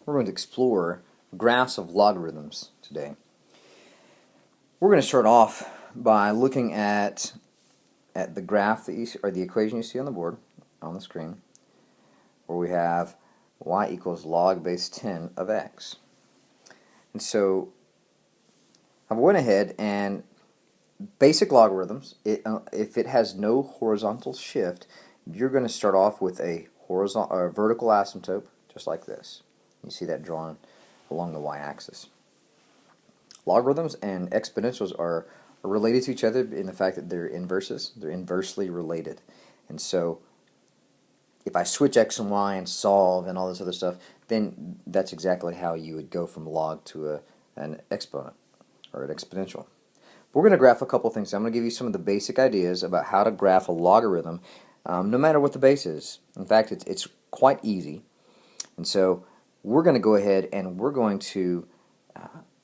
We're going to explore graphs of logarithms today. We're going to start off by looking at the graph that or the equation you see on the board, on the screen, where we have y equals log base 10 of x. And so I went ahead and basic logarithms, if it has no horizontal shift, you're going to start off with a horizontal or vertical asymptote, just like this. You see that drawn along the y-axis. Logarithms and exponentials are related to each other in the fact that they're inverses. They're inversely related. And so if I switch x and y and solve and all this other stuff, then that's exactly how you would go from log to an exponent or an exponential. We're going to graph a couple things. I'm going to give you some of the basic ideas about how to graph a logarithm, no matter what the base is. In fact, it's quite easy. And so we're going to go ahead and we're going to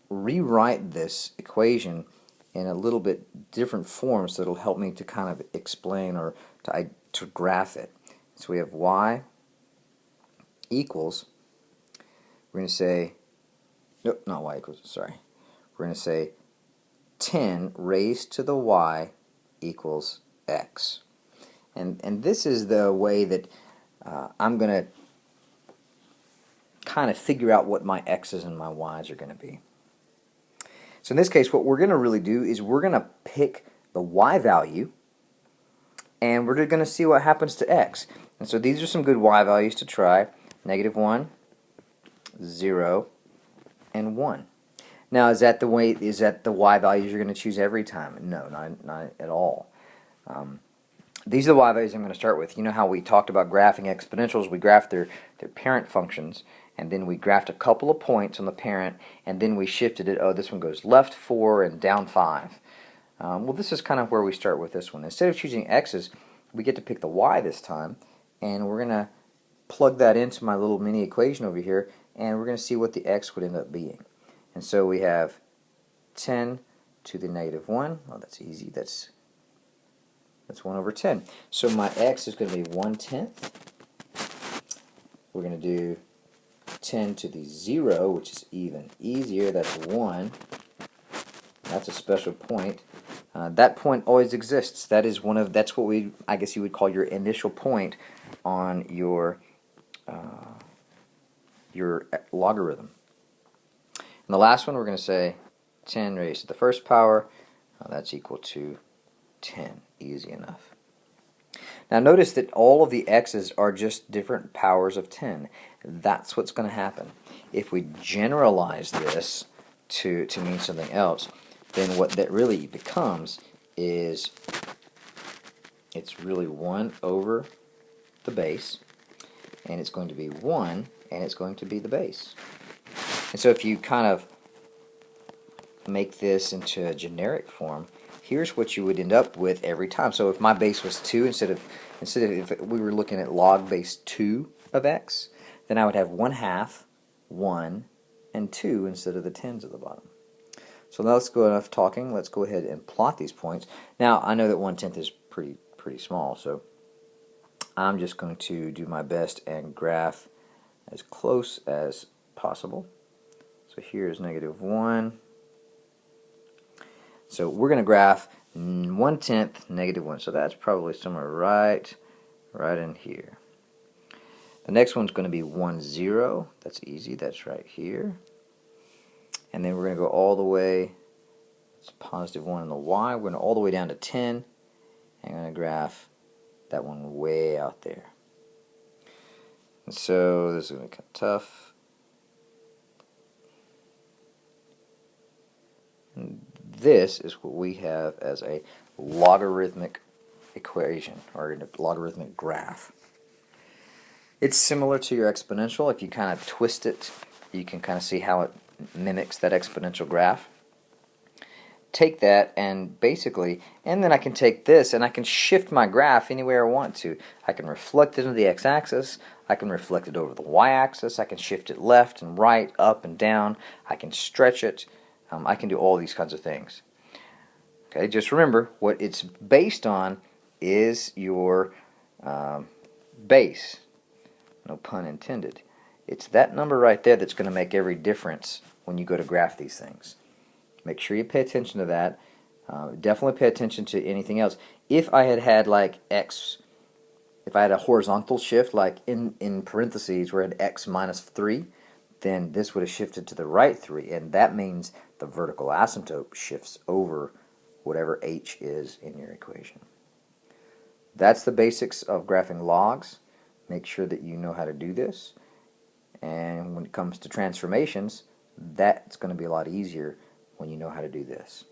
rewrite this equation in a little bit different form so it'll help me to kind of explain or to graph it. So we have y equals, we're going to say, nope, not y equals, sorry. We're going to say 10 raised to the y equals x. And this is the way that I'm going to kind of figure out what my x's and my y's are going to be. So in this case, what we're going to really do is we're going to pick the y value and we're going to see what happens to x. And so these are some good y values to try. -1, 0, and 1. Now, is that the y values you're going to choose every time? No, not at all. These are the y values I'm going to start with. You know how we talked about graphing exponentials? We graphed their parent functions, and then we graphed a couple of points on the parent, and then we shifted it. Oh, this one goes left 4 and down 5. Well, this is kind of where we start with this one. Instead of choosing x's, we get to pick the y this time, and we're going to plug that into my little mini equation over here, and we're going to see what the x would end up being. And so we have 10 to the -1. Oh, that's easy. That's 1 over 10. So my x is going to be 1/10. We're going to do 10 to the 0, which is even easier. That's 1. That's a special point. That point always exists. That's what I guess you would call your initial point on your logarithm. And the last one, we're going to say 10 raised to the first power. That's equal to 10. Easy enough. Now notice that all of the x's are just different powers of 10. That's what's going to happen. If we generalize this to mean something else, then what that really becomes is it's really 1 over the base, and it's going to be 1, and it's going to be the base. And so if you kind of make this into a generic form, here's what you would end up with every time. So if my base was 2, instead of if we were looking at log base 2 of x, then I would have 1/2, 1, and 2 instead of the 10s at the bottom. So now let's go enough talking. Let's go ahead and plot these points. Now I know that 1/10 is pretty small, so I'm just going to do my best and graph as close as possible. So here's -1. So we're going to graph 1/10, -1. So that's probably somewhere right in here. The next one's going to be 1, 0. That's easy. That's right here. And then we're going to go all the way. It's +1 on the y. We're going to all the way down to 10. And I'm going to graph that one way out there. And so this is going to be kind of tough. And this is what we have as a logarithmic equation, or a logarithmic graph. It's similar to your exponential. If you kind of twist it, you can kind of see how it mimics that exponential graph. Take that and basically, and then I can take this and I can shift my graph anywhere I want to. I can reflect it into the x-axis, I can reflect it over the y-axis, I can shift it left and right, up and down, I can stretch it, I can do all these kinds of things. Okay, just remember, what it's based on is your base, no pun intended. It's that number right there that's going to make every difference when you go to graph these things. Make sure you pay attention to that. Definitely pay attention to anything else. If I had had like x, if I had a horizontal shift like in parentheses where I had x minus 3, then this would have shifted to the right 3, and that means the vertical asymptote shifts over whatever h is in your equation. That's the basics of graphing logs. Make sure that you know how to do this. And when it comes to transformations, that's going to be a lot easier when you know how to do this.